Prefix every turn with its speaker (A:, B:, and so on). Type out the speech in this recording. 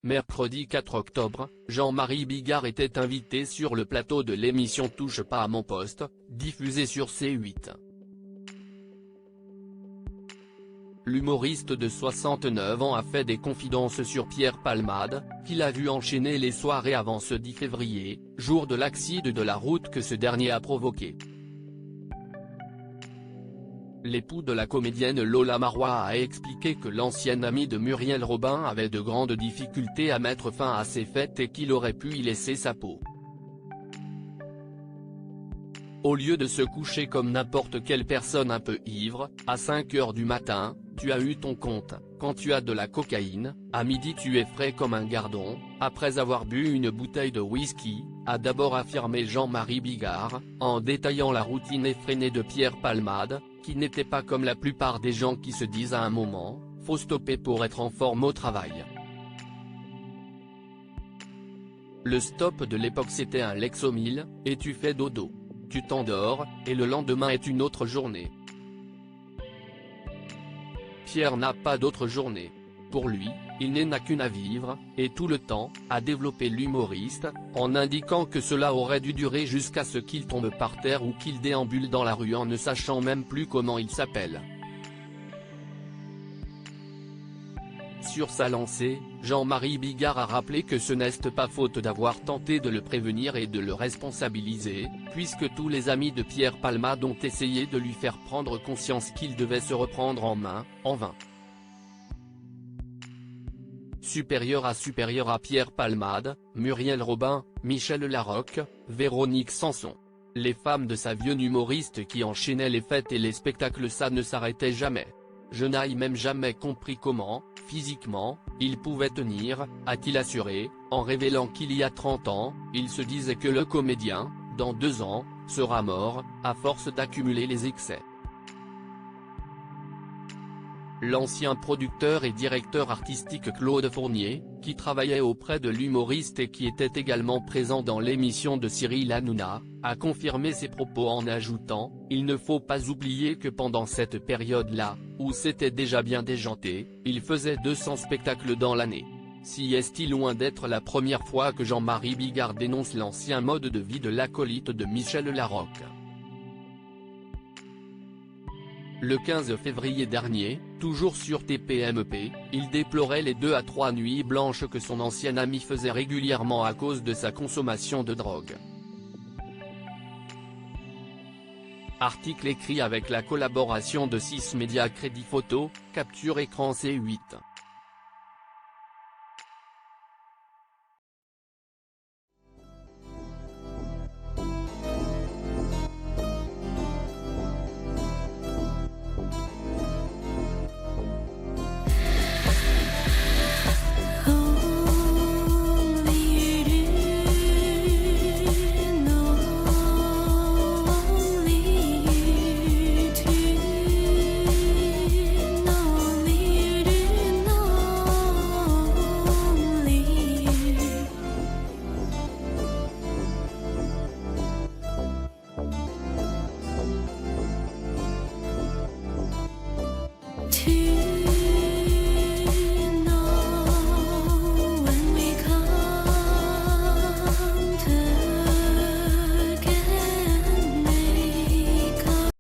A: Mercredi 4 octobre, Jean-Marie Bigard était invité sur le plateau de l'émission Touche pas à mon poste, diffusée sur C8. L'humoriste de 69 ans a fait des confidences sur Pierre Palmade, qu'il a vu enchaîner les soirées avant ce 10 février, jour de l'accident de la route que ce dernier a provoqué. L'époux de la comédienne Lola Marois a expliqué que l'ancien ami de Muriel Robin avait de grandes difficultés à mettre fin à ses fêtes et qu'il aurait pu y laisser sa peau. Au lieu de se coucher comme n'importe quelle personne un peu ivre, à 5 h du matin, tu as eu ton compte. Quand tu as de la cocaïne, à midi tu es frais comme un gardon, après avoir bu une bouteille de whisky, a d'abord affirmé Jean-Marie Bigard, en détaillant la routine effrénée de Pierre Palmade, qui n'était pas comme la plupart des gens qui se disent à un moment, faut stopper pour être en forme au travail. Le stop de l'époque c'était un Lexomil, et tu fais dodo. Tu t'endors, et le lendemain est une autre journée. Pierre n'a pas d'autre journée. Pour lui, il n'a qu'une à vivre, et tout le temps, a développé l'humoriste, en indiquant que cela aurait dû durer jusqu'à ce qu'il tombe par terre ou qu'il déambule dans la rue en ne sachant même plus comment il s'appelle. Sur sa lancée, Jean-Marie Bigard a rappelé que ce n'est pas faute d'avoir tenté de le prévenir et de le responsabiliser, puisque tous les amis de Pierre Palmade ont essayé de lui faire prendre conscience qu'il devait se reprendre en main, en vain. Supérieur à Pierre Palmade, Muriel Robin, Michel Larocque, Véronique Sanson. Les femmes de sa vieux humoriste qui enchaînaient les fêtes et les spectacles, ça ne s'arrêtait jamais. Je n'ai même jamais compris comment, physiquement, il pouvait tenir, a-t-il assuré, en révélant qu'il y a 30 ans, il se disait que le comédien, dans 2 ans, sera mort, à force d'accumuler les excès. L'ancien producteur et directeur artistique Claude Fournier, qui travaillait auprès de l'humoriste et qui était également présent dans l'émission de Cyril Hanouna, a confirmé ses propos en ajoutant « Il ne faut pas oublier que pendant cette période-là, où c'était déjà bien déjanté, il faisait 200 spectacles dans l'année. Si est-il loin d'être la première fois que Jean-Marie Bigard dénonce l'ancien mode de vie de l'acolyte de Michel Larocque. » Le 15 février dernier, toujours sur TPMP, il déplorait les 2 à 3 nuits blanches que son ancien ami faisait régulièrement à cause de sa consommation de drogue. Article écrit avec la collaboration de 6 médias Crédit Photo, Capture Écran C8.